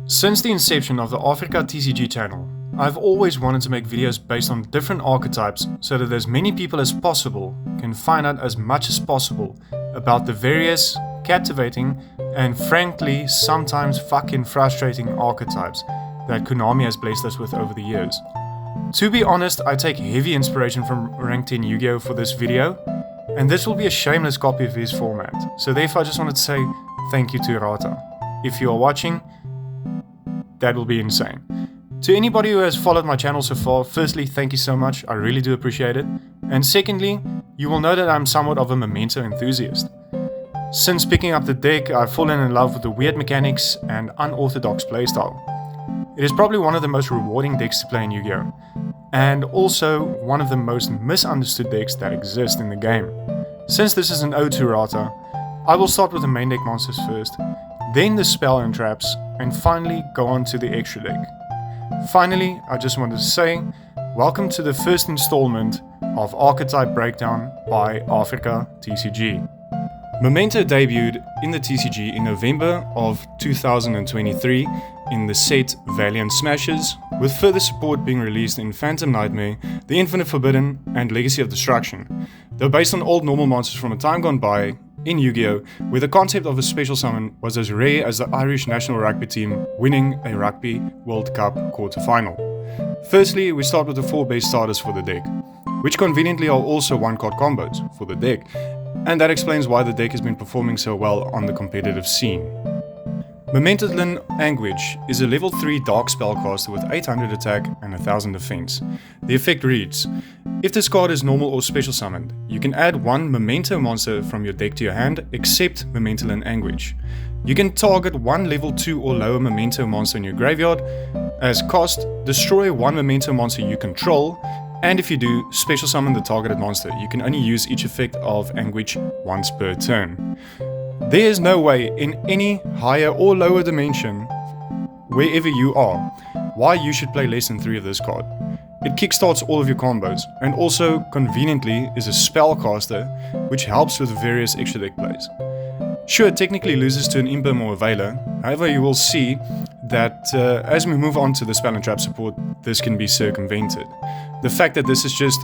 Since the inception of the Africa TCG channel, I've always wanted to make videos based on different archetypes so that as many people as possible can find out as much as possible about the various captivating and frankly sometimes fucking frustrating archetypes that Konami has blessed us with over the years. To be honest, I take heavy inspiration from Rank 10 Yu-Gi-Oh! For this video, and this will be a shameless copy of his format, so therefore I just wanted to say thank you to Rata. If you are watching, that will be insane. To anybody who has followed my channel so far, firstly, thank you so much, I really do appreciate it. And secondly, you will know that I'm somewhat of a Memento enthusiast. Since picking up the deck, I've fallen in love with the weird mechanics and unorthodox playstyle. It is probably one of the most rewarding decks to play in Yu-Gi-Oh! And also one of the most misunderstood decks that exist in the game. Since this is an ode to Rata, I will start with the main deck monsters first, then the spell and traps, and finally go on to the extra deck. Finally, I just wanted to say, welcome to the first installment of Archetype Breakdown by Africa TCG. Memento debuted in the TCG in November of 2023 in the set Valiant Smashes, with further support being released in Phantom Nightmare, The Infinite Forbidden, and Legacy of Destruction. They're based on old normal monsters from a time gone by in Yu-Gi-Oh! Where the concept of a special summon was as rare as the Irish national rugby team winning a Rugby World Cup quarter-final. Firstly, we start with the 4 base starters for the deck, which conveniently are also 1-card combos for the deck, and that explains why the deck has been performing so well on the competitive scene. Momento Miklin Anguage is a level 3 dark spellcaster with 800 attack and 1000 defense. The effect reads: if this card is normal or special summoned, you can add one Memento monster from your deck to your hand except Momento Miklin Anguage. You can target one level 2 or lower Memento monster in your graveyard. As cost, destroy one Memento monster you control, and if you do, special summon the targeted monster. You can only use each effect of Anguage once per turn. There is no way in any higher or lower dimension, wherever you are, why you should play less than 3 of this card. It kickstarts all of your combos, and also conveniently is a spellcaster, which helps with various extra deck plays. Sure, it technically loses to an Imperm or a Veiler, however you will see that as we move on to the spell and trap support, this can be circumvented. The fact that this is just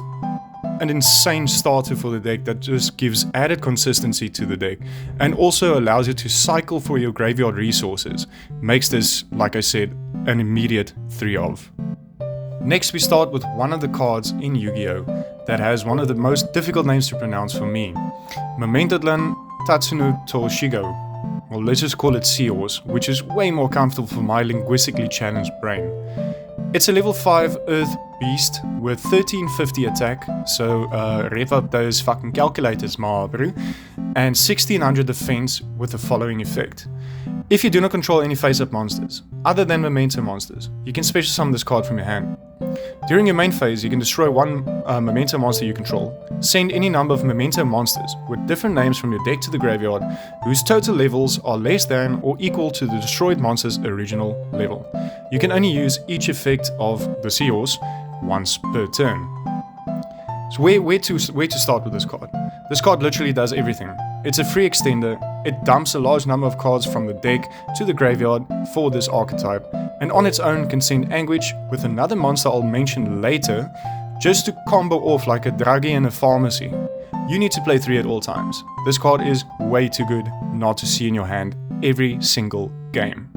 an insane starter for the deck that just gives added consistency to the deck and also allows you to cycle for your graveyard resources makes this, like I said, an immediate 3 of. Next we start with one of the cards in Yu-Gi-Oh! That has one of the most difficult names to pronounce for me. Momento Telica Tatsunu Toshigo, or let's just call it Seahorse, which is way more comfortable for my linguistically challenged brain. It's a level 5 Earth Beast with 1350 attack, so rev up those fucking calculators, ma bro, and 1600 defense with the following effect. If you do not control any face-up monsters, other than Memento monsters, you can special summon this card from your hand. During your main phase, you can destroy one Memento monster you control, send any number of Memento monsters with different names from your deck to the graveyard, whose total levels are less than or equal to the destroyed monster's original level. You can only use each effect of the Seahorse once per turn. So where to start with this card? This card literally does everything. It's a free extender, it dumps a large number of cards from the deck to the graveyard for this archetype, and on its own can send Anguage with another monster I'll mention later, just to combo off like a Draghi in a pharmacy. You need to play 3 at all times. This card is way too good not to see in your hand every single game.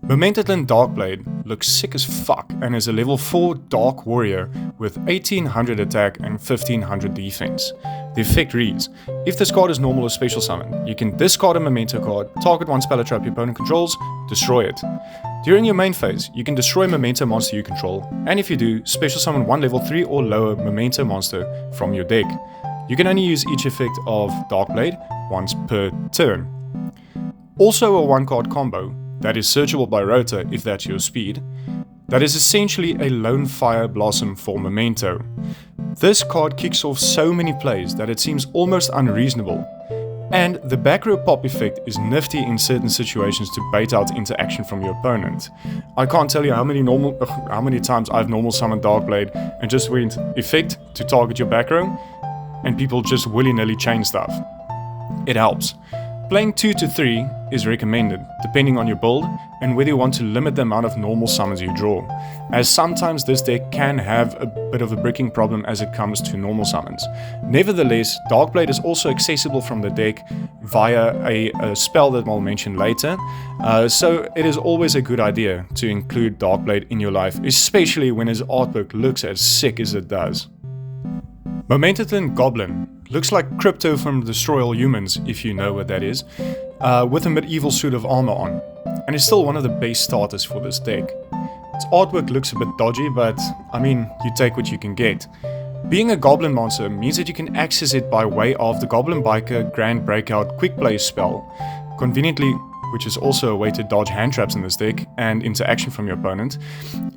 Momento Miklin Darkblade looks sick as fuck and is a level 4 Dark Warrior with 1800 attack and 1500 defense. The effect reads: if this card is normal or special summon, you can discard a Memento card, target one spell or trap your opponent controls, destroy it. During your main phase, you can destroy a Memento monster you control, and if you do, special summon one level 3 or lower Memento monster from your deck. You can only use each effect of Darkblade once per turn. Also a 1-card combo that is searchable by Rota if that's your speed, that is essentially a Lone Fire Blossom for Memento. This card kicks off so many plays that it seems almost unreasonable, and the back row pop effect is nifty in certain situations to bait out interaction from your opponent. I can't tell you how many times I've normal summoned Darkblade and just went effect to target your back row, and people just willy-nilly chain stuff. It helps. Playing 2 to 3 is recommended, depending on your build and whether you want to limit the amount of normal summons you draw, as sometimes this deck can have a bit of a bricking problem as it comes to normal summons. Nevertheless, Darkblade is also accessible from the deck via a spell that I'll mention later, so it is always a good idea to include Darkblade in your life, especially when his artwork looks as sick as it does. Momento Goblin looks like Crypto from Destroy All Humans, if you know what that is, with a medieval suit of armor on, and is still one of the base starters for this deck. Its artwork looks a bit dodgy, but I mean, you take what you can get. Being a goblin monster means that you can access it by way of the Goblin Biker Grand Breakout Quick Play spell, conveniently, which is also a way to dodge hand traps in this deck and interaction from your opponent,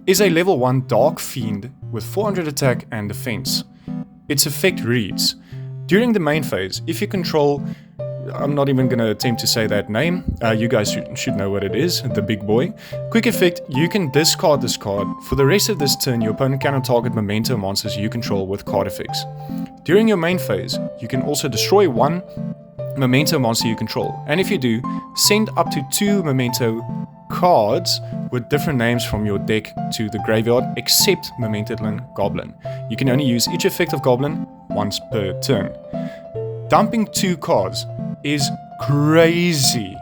is a level 1 Dark Fiend with 400 attack and defense. Its effect reads: during the main phase, if you control, I'm not even going to attempt to say that name, you guys should know what it is, the big boy. Quick effect, you can discard this card. For the rest of this turn, your opponent cannot target Memento monsters you control with card effects. During your main phase, you can also destroy one Memento monster you control, and if you do, send up to 2 Memento cards with different names from your deck to the graveyard, except Momento Goblin. You can only use each effect of Goblin once per turn. Dumping 2 cards is crazy,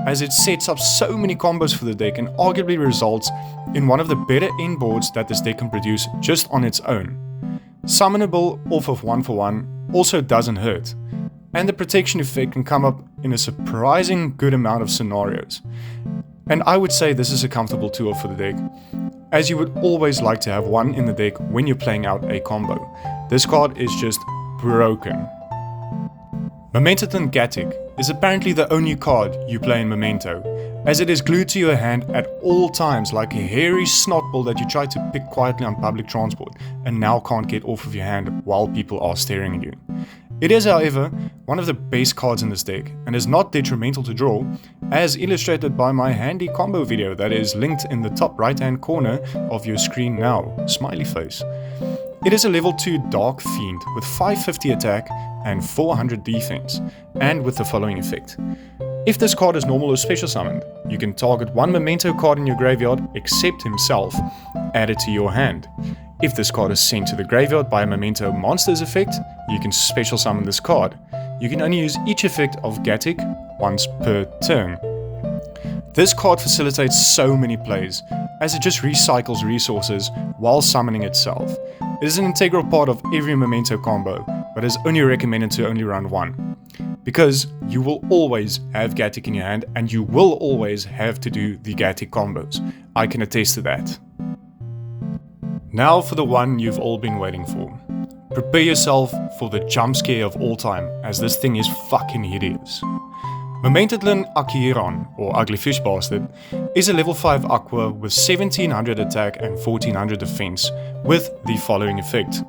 as it sets up so many combos for the deck and arguably results in one of the better end boards that this deck can produce just on its own. Summonable off of 1 for 1 also doesn't hurt, and the protection effect can come up in a surprising good amount of scenarios. And I would say this is a comfortable tool for the deck, as you would always like to have one in the deck when you're playing out a combo. This card is just broken. Momento Gatic is apparently the only card you play in Memento, as it is glued to your hand at all times like a hairy snotball that you try to pick quietly on public transport and now can't get off of your hand while people are staring at you. It is, however, one of the base cards in this deck and is not detrimental to draw, as illustrated by my handy combo video that is linked in the top right hand corner of your screen now, smiley face. It is a level 2 Dark Fiend with 550 attack and 400 defense, and with the following effect. If this card is normal or special summoned, you can target one Memento card in your graveyard except himself, add it to your hand. If this card is sent to the graveyard by a Memento monster's effect, you can special summon this card. You can only use each effect of Gatic once per turn. This card facilitates so many plays, as it just recycles resources while summoning itself. It is an integral part of every Memento combo, but is only recommended to only run one. Because you will always have Gatic in your hand, and you will always have to do the Gatic combos. I can attest to that. Now for the one you've all been waiting for. Prepare yourself for the jump scare of all time, as this thing is fucking hideous. Momento Akiron, or Ugly Fish Bastard, is a level 5 Aqua with 1700 attack and 1400 defense, with the following effect.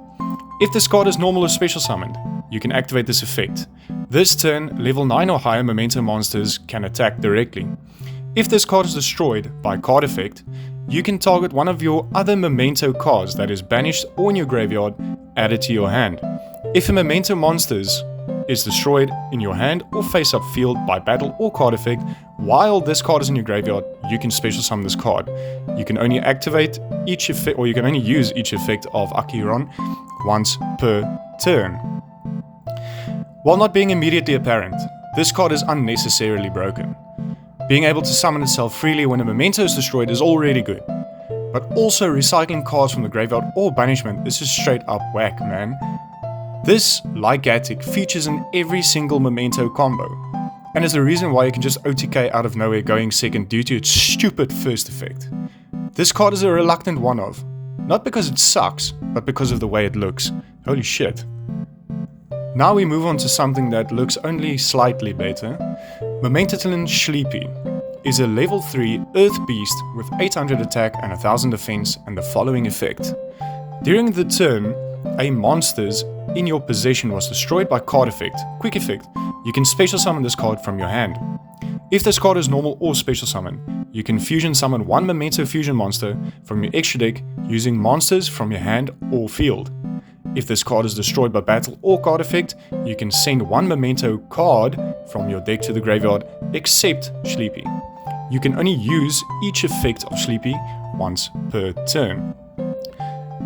If this card is normal or special summoned, you can activate this effect. This turn, level 9 or higher Memento monsters can attack directly. If this card is destroyed by card effect, you can target one of your other Memento cards that is banished or in your graveyard, add it to your hand. If a Memento monsters is destroyed in your hand or face up field by battle or card effect, while this card is in your graveyard, you can special summon this card. You can only activate each effect, or you can only use each effect of Akiron once per turn. While not being immediately apparent, this card is unnecessarily broken. Being able to summon itself freely when a Memento is destroyed is already good, but also recycling cards from the graveyard or banishment is just straight up whack, man. This, like Gatic, features in every single Memento combo, and is the reason why you can just OTK out of nowhere going second due to its stupid first effect. This card is a reluctant one-off, not because it sucks, but because of the way it looks. Holy shit. Now we move on to something that looks only slightly better. Momento Schley is a level 3 Earth Beast with 800 attack and 1000 defense, and the following effect. During the turn, a monster's in your possession was destroyed by card effect. Quick effect, you can special summon this card from your hand. If this card is normal or special summon, you can fusion summon one Memento Fusion monster from your extra deck using monsters from your hand or field. If this card is destroyed by battle or card effect, you can send one Memento card from your deck to the graveyard, except Schley. You can only use each effect of Schley once per turn.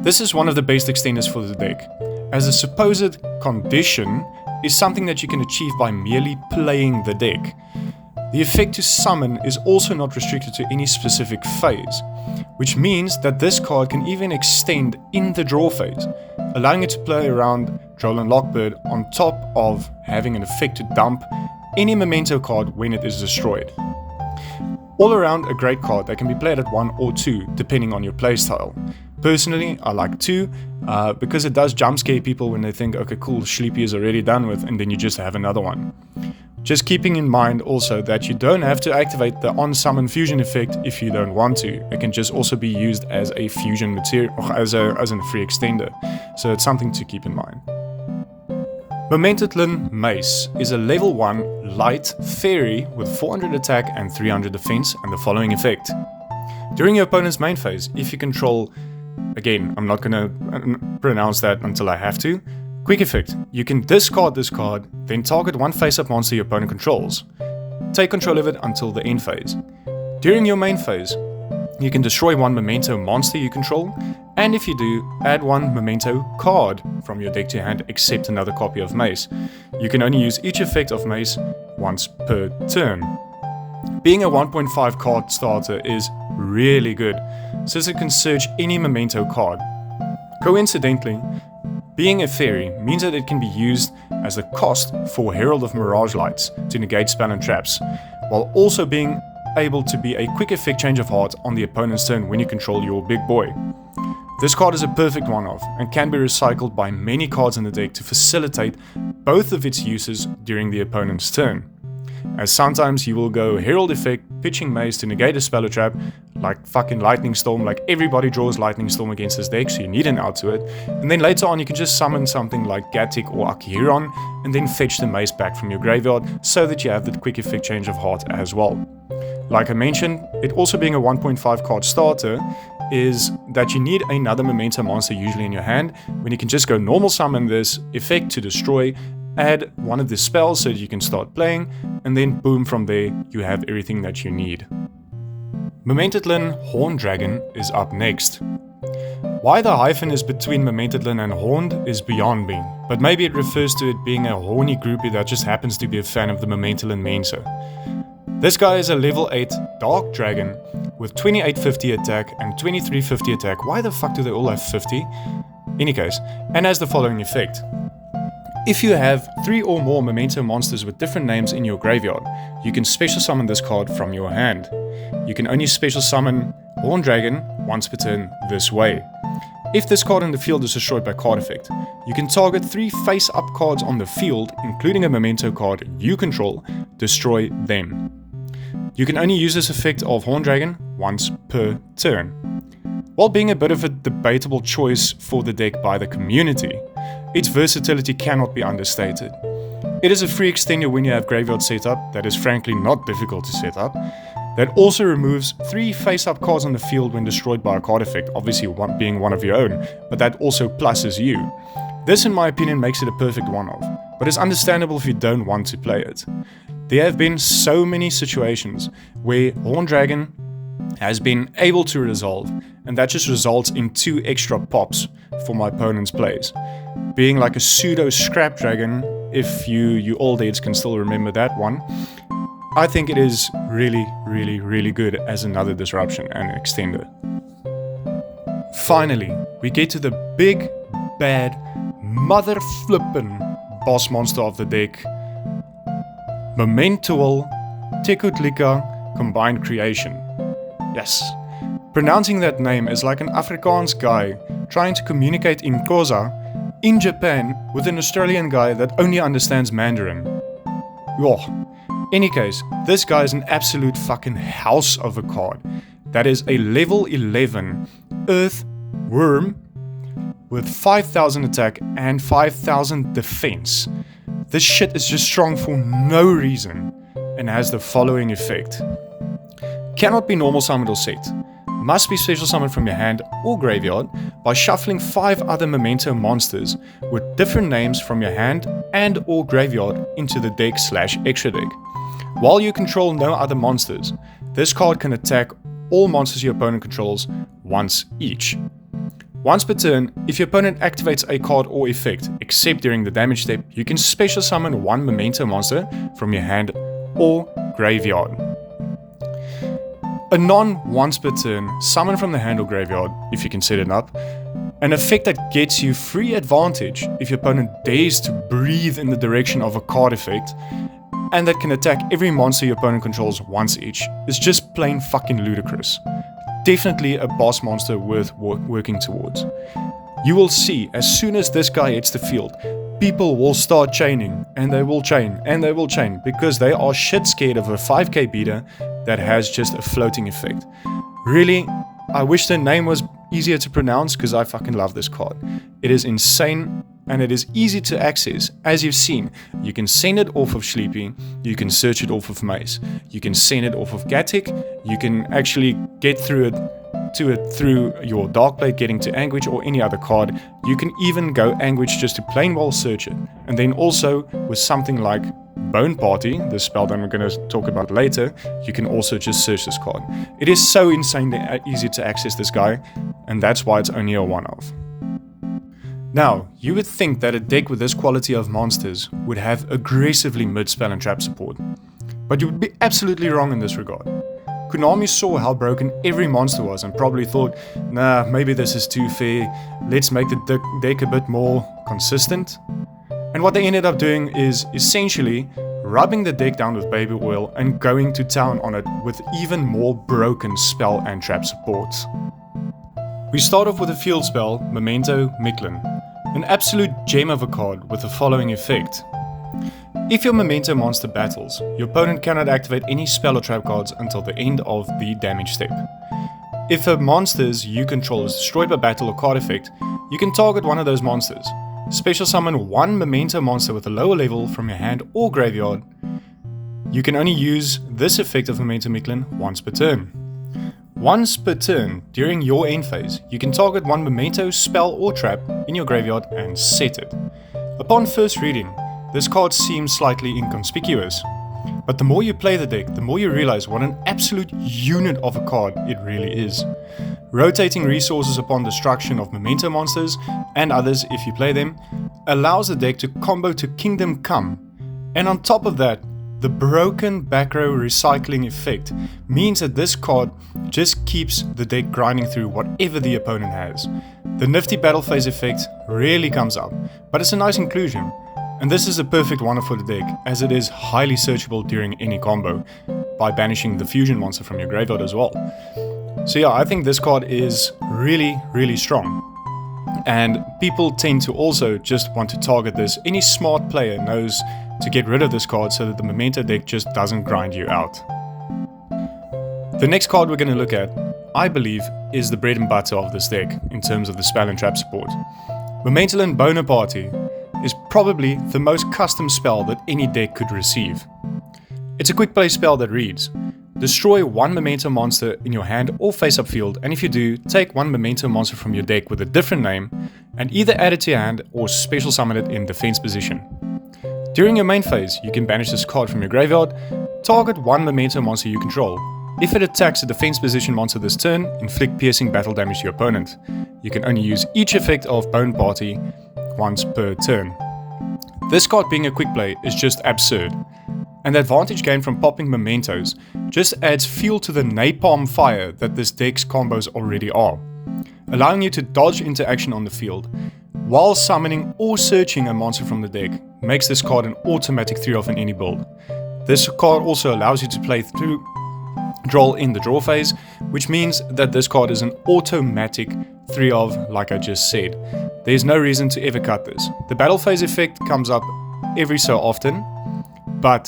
This is one of the best extenders for the deck, as a supposed condition is something that you can achieve by merely playing the deck. The effect to summon is also not restricted to any specific phase, which means that this card can even extend in the draw phase, allowing it to play around Troll and Lockbird on top of having an effect to dump any Memento card when it is destroyed. All around a great card that can be played at 1 or 2 depending on your playstyle. Personally, I like 2 because it does jump scare people when they think, okay cool, Schley is already done with, and then you just have another one. Just keeping in mind also that you don't have to activate the on-summon fusion effect if you don't want to. It can just also be used as a fusion material, or as a free extender. So it's something to keep in mind. Momento Miklin Mace is a level 1 light fairy with 400 attack and 300 defense and the following effect. During your opponent's main phase, if you control, again, I'm not going to pronounce that until I have to, quick effect, you can discard this card, then target one face-up monster your opponent controls. Take control of it until the end phase. During your main phase, you can destroy one Memento monster you control, and if you do, add one Memento card from your deck to your hand except another copy of Mace. You can only use each effect of Mace once per turn. Being a 1.5 card starter is really good, since it can search any Memento card. Coincidentally, being a fairy means that it can be used as a cost for Herald of Mirage Lights to negate spell and traps, while also being able to be a quick effect change of heart on the opponent's turn when you control your big boy. This card is a perfect one-off and can be recycled by many cards in the deck to facilitate both of its uses during the opponent's turn. As sometimes you will go Herald effect, pitching Mace to negate a spell or trap, like fucking Lightning Storm, like everybody draws Lightning Storm against this deck, so you need an out to it. And then later on you can just summon something like Gatic or Akiron, and then fetch the Mace back from your graveyard, so that you have the quick effect change of heart as well. Like I mentioned, it also being a 1.5 card starter, is that you need another Memento monster usually in your hand, when you can just go normal summon this effect to destroy, add one of the spells so that you can start playing, and then boom, from there you have everything that you need. Momento Miklin Horned Dragon is up next. Why the hyphen is between Momento Miklin and Horned is beyond me, but maybe it refers to it being a horny groupie that just happens to be a fan of the Momento Miklin Mensa. This guy is a level 8 Dark Dragon with 2850 attack and 2350 attack. Why the fuck do they all have 50? Any case, and has the following effect. If you have 3 or more Memento monsters with different names in your graveyard, you can special summon this card from your hand. You can only special summon Horned Dragon once per turn this way. If this card in the field is destroyed by card effect, you can target 3 face-up cards on the field, including a Memento card you control, destroy them. You can only use this effect of Horned Dragon once per turn. While being a bit of a debatable choice for the deck by the community, its versatility cannot be understated. It is a free extender when you have graveyard setup that is frankly not difficult to set up, that also removes 3 face-up cards on the field when destroyed by a card effect, obviously one being one of your own, but that also pluses you. This in my opinion makes it a perfect one-off, but it's understandable if you don't want to play it. There have been so many situations where Horned Dragon has been able to resolve, and that just results in 2 extra pops for my opponent's plays. Being like a pseudo Scrap Dragon, if you old heads can still remember that one, I think it is really good as another disruption and extender. Finally, we get to the big, bad, mother flippin' boss monster of the deck, Momento Telica Combined Creation. Yes, pronouncing that name is like an Afrikaans guy trying to communicate in Xhosa in Japan with an Australian guy that only understands Mandarin. Any case, this guy is an absolute fucking house of a card. That is a level 11 Earth Worm with 5000 attack and 5000 defense. This shit is just strong for no reason and has the following effect. Cannot be normal summoned or set. must be special summoned from your hand or graveyard by shuffling 5 other Memento monsters with different names from your hand and or graveyard into the deck/extra deck. While you control no other monsters, this card can attack all monsters your opponent controls once each. Once per turn, if your opponent activates a card or effect, except during the damage step, you can special summon 1 Memento monster from your hand or graveyard. A non-once per turn summon from the hand or graveyard, if you can set it up, an effect that gets you free advantage if your opponent dares to breathe in the direction of a card effect, and that can attack every monster your opponent controls once each, is just plain fucking ludicrous. Definitely a boss monster worth working towards. You will see, as soon as this guy hits the field, people will start chaining, and they will chain, and they will chain, because they are shit scared of a 5k beater that has just a floating effect. Really, I wish the name was easier to pronounce, because I fucking love this card. It is insane, and it is easy to access. As you've seen, you can send it off of Schley, you can search it off of Mace, you can send it off of Gatic, you can actually get through it through your Dark Blade getting to Anguage or any other card. You can even go Anguage just to plain well search it. And then also with something like Bone Party, the spell that we're going to talk about later, you can also just search this card. It is so insanely easy to access this guy, and that's why it's only a one-off. Now, you would think that a deck with this quality of monsters would have aggressively mid-spell and trap support, but you would be absolutely wrong in this regard. Konami saw how broken every monster was and probably thought, nah, maybe this is too fair, let's make the deck a bit more consistent. And what they ended up doing is essentially rubbing the deck down with baby oil and going to town on it with even more broken spell and trap supports. We start off with a field spell, Momento Miklin, an absolute gem of a card with the following effect. If your Memento monster battles, your opponent cannot activate any spell or trap cards until the end of the damage step. If a monsters you control is destroyed by battle or card effect, you can target one of those monsters. Special summon 1 Memento monster with a lower level from your hand or graveyard. You can only use this effect of Momento Miklin once per turn. Once per turn, during your end phase, you can target 1 Memento spell or trap in your graveyard and set it. Upon first reading, this card seems slightly inconspicuous, but the more you play the deck, the more you realize what an absolute unit of a card it really is. Rotating resources upon destruction of Memento monsters, and others if you play them, allows the deck to combo to Kingdom Come, and on top of that, the broken back row recycling effect means that this card just keeps the deck grinding through whatever the opponent has. The nifty battle phase effect rarely comes up, but it's a nice inclusion, and this is a perfect one for the deck as it is highly searchable during any combo by banishing the fusion monster from your graveyard as well. So yeah, I think this card is really strong, and people tend to also just want to target this. Any smart player knows to get rid of this card so that the Memento deck just doesn't grind you out. The next card we're going to look at, I believe, is the bread and butter of this deck in terms of the spell and trap support. Momento Boneback is probably the most custom spell that any deck could receive. It's a quick play spell that reads, destroy 1 Memento monster in your hand or face-up field, and if you do, take 1 Memento monster from your deck with a different name, and either add it to your hand or special summon it in defense position. During your main phase, you can banish this card from your graveyard, target 1 Memento monster you control. If it attacks a defense position monster this turn, inflict piercing battle damage to your opponent. You can only use each effect of Bone Party once per turn. This card being a quick play is just absurd, and the advantage gained from popping Mementos just adds fuel to the napalm fire that this deck's combos already are, allowing you to dodge into action on the field, while summoning or searching a monster from the deck makes this card an automatic 3-off in any build. This card also allows you to play through draw in the draw phase, which means that this card is an automatic 3-off like I just said. There's no reason to ever cut this. The battle phase effect comes up every so often, but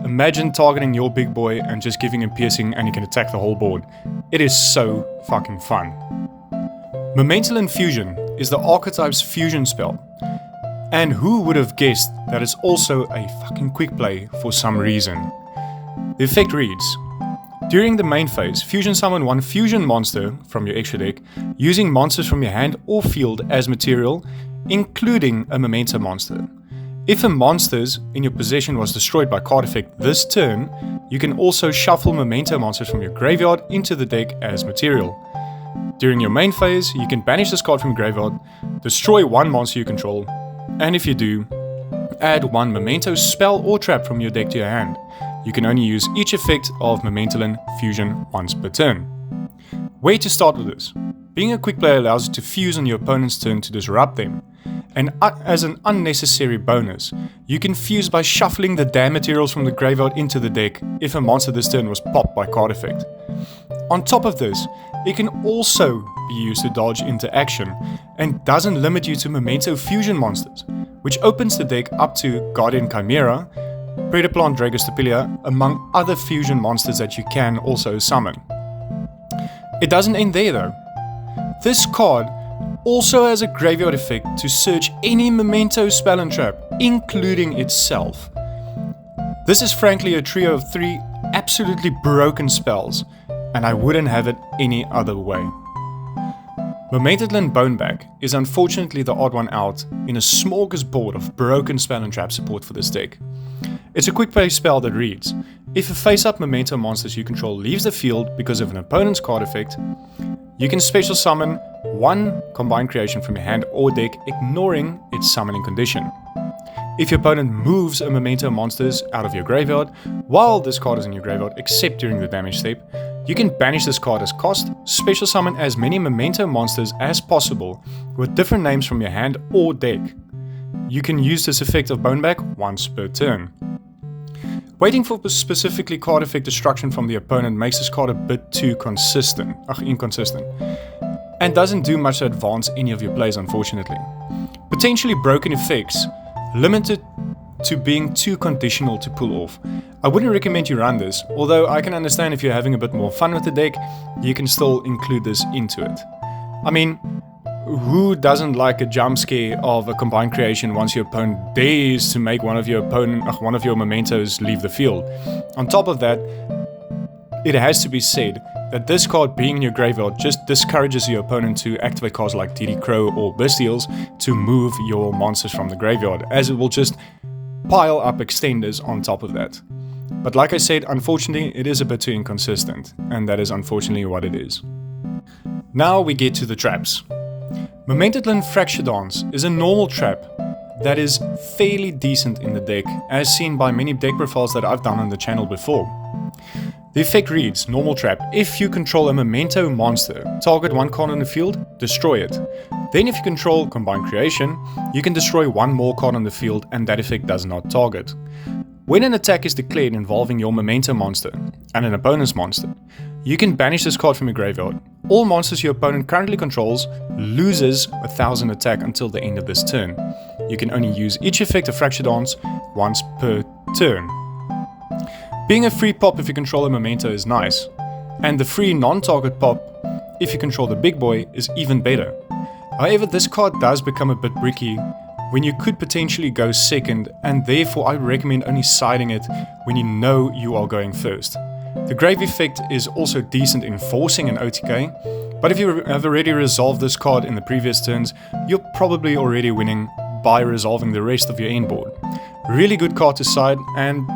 imagine targeting your big boy and just giving him piercing and he can attack the whole board. It is so fucking fun. Memento Infusion is the Archetype's fusion spell, and who would have guessed that it's also a fucking quick play for some reason. The effect reads, During the main phase, fusion summon one fusion monster from your extra deck, using monsters from your hand or field as material, including a Memento monster. If a monsters in your possession was destroyed by card effect this turn, you can also shuffle Memento monsters from your graveyard into the deck as material. During your main phase, you can banish this card from your graveyard, destroy one monster you control, and if you do, add one Memento spell or trap from your deck to your hand. You can only use each effect of Momento Infusion once per turn. Where to start with this? Being a quick player allows you to fuse on your opponent's turn to disrupt them. And as an unnecessary bonus, you can fuse by shuffling the damn materials from the graveyard into the deck if a monster this turn was popped by card effect. On top of this, it can also be used to dodge into action and doesn't limit you to Memento Fusion monsters, which opens the deck up to Guardian Chimera, Predaplant Dragostapilia, among other fusion monsters that you can also summon. It doesn't end there though. This card also has a graveyard effect to search any Memento spell and trap, including itself. This is frankly a trio of 3 absolutely broken spells, and I wouldn't have it any other way. Momento Boneback is unfortunately the odd one out in a smorgasbord of broken spell and trap support for this deck. It's a quick play spell that reads: if a face-up Memento monsters you control leaves the field because of an opponent's card effect, you can special summon one combined creation from your hand or deck, ignoring its summoning condition. If your opponent moves a Memento monsters out of your graveyard while this card is in your graveyard, except during the damage step, you can banish this card as cost, special summon as many Memento monsters as possible with different names from your hand or deck. You can use this effect of Boneback once per turn. Waiting for specifically card effect destruction from the opponent makes this card a bit too inconsistent, and doesn't do much to advance any of your plays, unfortunately. Potentially broken effects, limited to being too conditional to pull off. I wouldn't recommend you run this, although I can understand if you're having a bit more fun with the deck, you can still include this into it. I mean, who doesn't like a jump scare of a combined creation once your opponent dares to make one of your mementos leave the field? On top of that, it has to be said that this card being in your graveyard just discourages your opponent to activate cards like TD Crow or Bestials to move your monsters from the graveyard, as it will just pile up extenders on top of that. But like I said, unfortunately it is a bit too inconsistent, and that is unfortunately what it is. Now we get to the traps. Momento Fracture Dance is a normal trap that is fairly decent in the deck, as seen by many deck profiles that I've done on the channel before. The effect reads: normal trap, if you control a Memento monster, target one card on the field, destroy it. Then if you control Combined Creation, you can destroy one more card on the field and that effect does not target. When an attack is declared involving your Memento monster and an opponent's monster, you can banish this card from your graveyard. All monsters your opponent currently controls loses 1000 attack until the end of this turn. You can only use each effect of Fracture Dance once per turn. Being a free pop if you control a Memento is nice, and the free non-target pop if you control the big boy is even better. However, this card does become a bit bricky when you could potentially go second, and therefore I recommend only siding it when you know you are going first. The grave effect is also decent in forcing an OTK, but if you have already resolved this card in the previous turns, you're probably already winning by resolving the rest of your end board. Really good card to side, and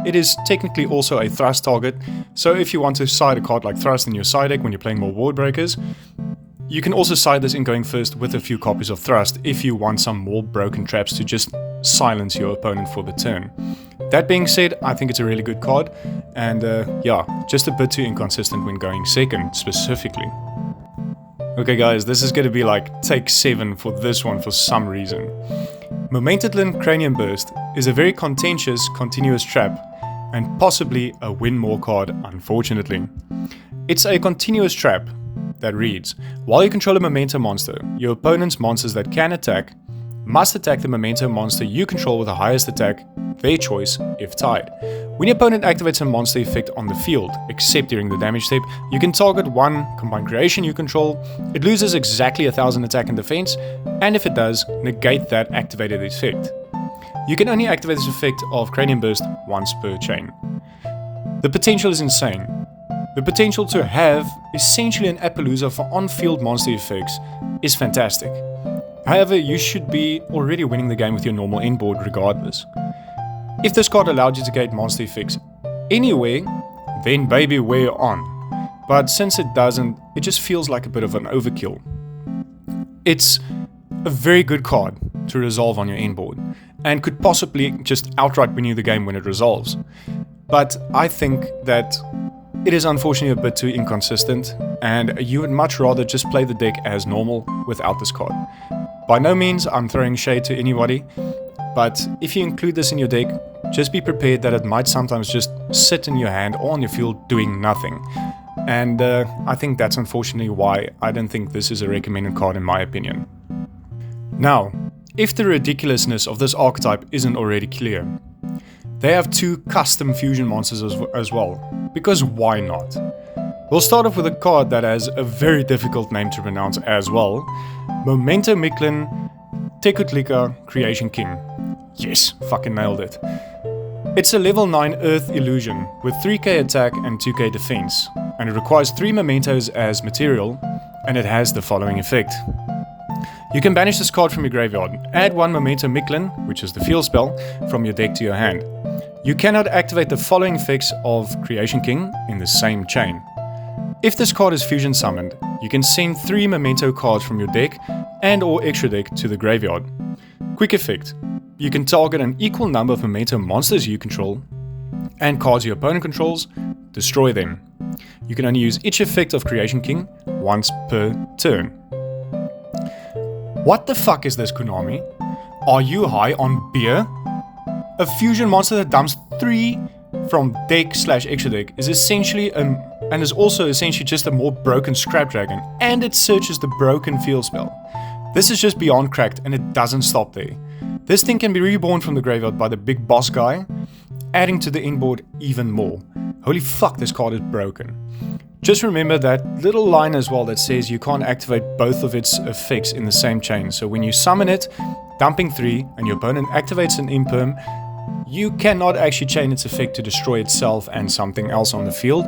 it is technically also a thrust target, so if you want to side a card like Thrust in your side deck when you're playing more Ward Breakers, you can also side this in going first with a few copies of Thrust if you want some more broken traps to just silence your opponent for the turn. That being said, I think it's a really good card, and yeah, just a bit too inconsistent when going second specifically. Okay guys, this is going to be like take 7 for this one for some reason. Momento Cranium Burst is a very contentious, continuous trap, and possibly a win more card, unfortunately. It's a continuous trap that reads: while you control a Memento monster, your opponent's monsters that can attack must attack the Memento monster you control with the highest attack, their choice, if tied. When your opponent activates a monster effect on the field, except during the damage step, you can target one combined creation you control. It loses exactly 1000 attack and defense, and if it does, negate that activated effect. You can only activate this effect of Cranium Burst once per chain. The potential is insane. the potential to have essentially an Appaloosa for on-field monster effects is fantastic. However, you should be already winning the game with your normal end board regardless. If this card allowed you to get monster effects anywhere, then baby, we're on. But since it doesn't, it just feels like a bit of an overkill. It's a very good card to resolve on your end board, and could possibly just outright win you the game when it resolves. But I think that it is unfortunately a bit too inconsistent, and you would much rather just play the deck as normal without this card. By no means I'm throwing shade to anybody, but if you include this in your deck, just be prepared that it might sometimes just sit in your hand or on your field doing nothing. And I think that's unfortunately why I don't think this is a recommended card in my opinion. Now, if the ridiculousness of this archetype isn't already clear, they have 2 custom fusion monsters as well, because why not? We'll start off with a card that has a very difficult name to pronounce as well, Momento Miklin, Telica Creation King. Yes, fucking nailed it. It's a level 9 Earth illusion with 3k attack and 2k defense, and it requires 3 mementos as material, and it has the following effect. You can banish this card from your graveyard, add 1 Momento Miklin, which is the field spell, from your deck to your hand. You cannot activate the following effects of Creation King in the same chain. If this card is fusion summoned, you can send 3 memento cards from your deck and or extra deck to the graveyard. Quick effect. You can target an equal number of memento monsters you control and cards your opponent controls, destroy them. You can only use each effect of Creation King once per turn. What the fuck is this, Konami? Are you high on beer? A fusion monster that dumps 3 from deck/extra deck is essentially and is also essentially just a more broken scrap dragon, and it searches the broken field spell. This is just beyond cracked, and it doesn't stop there. This thing can be reborn from the graveyard by the big boss guy, adding to the inboard even more. Holy fuck, this card is broken. Just remember that little line as well that says you can't activate both of its effects in the same chain. So when you summon it, dumping 3, and your opponent activates an imperm, you cannot actually chain its effect to destroy itself and something else on the field.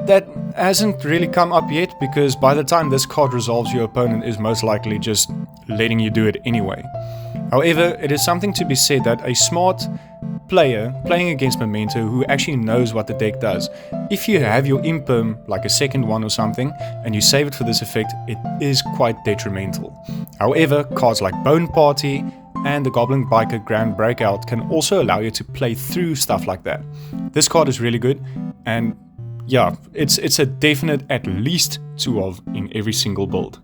That hasn't really come up yet, because by the time this card resolves, your opponent is most likely just letting you do it anyway. However, it is something to be said that a smart player playing against Memento who actually knows what the deck does, if you have your imperm, like a second one or something, and you save it for this effect, it is quite detrimental. However, cards like Bone Party and the Goblin Biker Grand Breakout can also allow you to play through stuff like that. This card is really good, and yeah, it's a definite at least 2 of in every single build.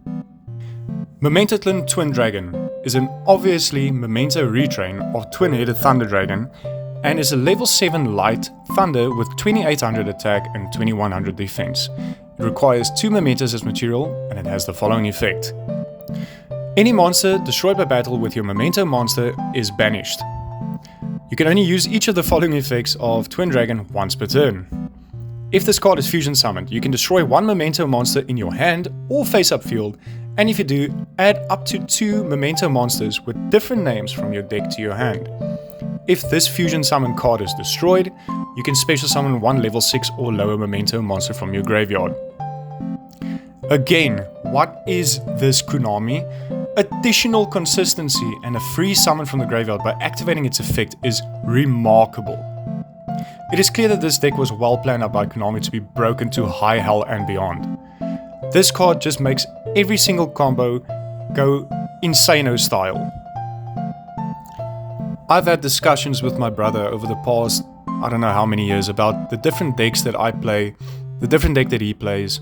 Momento Twin Dragon is an obviously Memento retrain of Twin-Headed Thunder Dragon, and is a level 7 light thunder with 2800 attack and 2100 defense. It requires 2 mementos as material, and it has the following effect. Any monster destroyed by battle with your memento monster is banished. You can only use each of the following effects of Twin Dragon once per turn. If this card is fusion summoned, you can destroy 1 memento monster in your hand or face up field, and if you do, add up to 2 memento monsters with different names from your deck to your hand. If this fusion summon card is destroyed, you can special summon 1 level 6 or lower memento monster from your graveyard. Again, what is this, Konami? Additional consistency and a free summon from the graveyard by activating its effect is remarkable. It is clear that this deck was well planned out by Konami to be broken to high hell and beyond. This card just makes every single combo go insano style. I've had discussions with my brother over the past, I don't know how many years, about the different decks that I play, the different deck that he plays,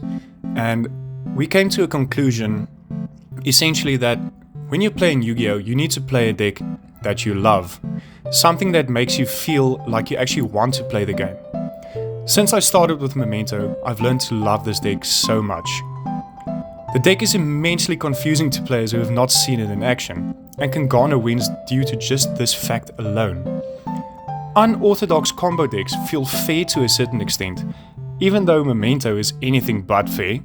and we came to a conclusion, essentially, that when you're playing Yu-Gi-Oh, you need to play a deck that you love. Something that makes you feel like you actually want to play the game. Since I started with Memento, I've learned to love this deck so much. The deck is immensely confusing to players who have not seen it in action, and can garner wins due to just this fact alone. Unorthodox combo decks feel fair to a certain extent, even though Memento is anything but fair,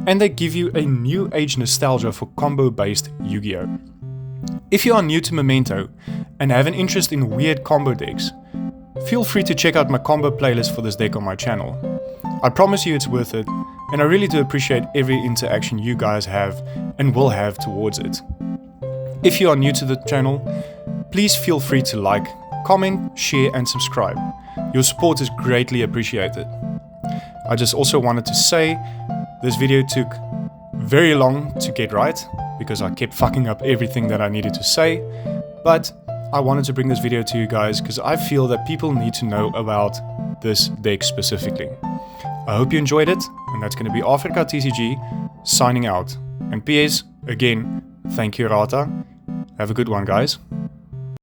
and they give you a new age nostalgia for combo-based Yu-Gi-Oh! If you are new to Memento and have an interest in weird combo decks, feel free to check out my combo playlist for this deck on my channel. I promise you it's worth it, and I really do appreciate every interaction you guys have and will have towards it. If you are new to the channel, please feel free to like, comment, share and subscribe. Your support is greatly appreciated. I just also wanted to say this video took very long to get right because I kept fucking up everything that I needed to say, but I wanted to bring this video to you guys because I feel that people need to know about this deck specifically. I hope you enjoyed it, and that's going to be Africa TCG signing out. And PS, again, thank you Rata. Have a good one, guys.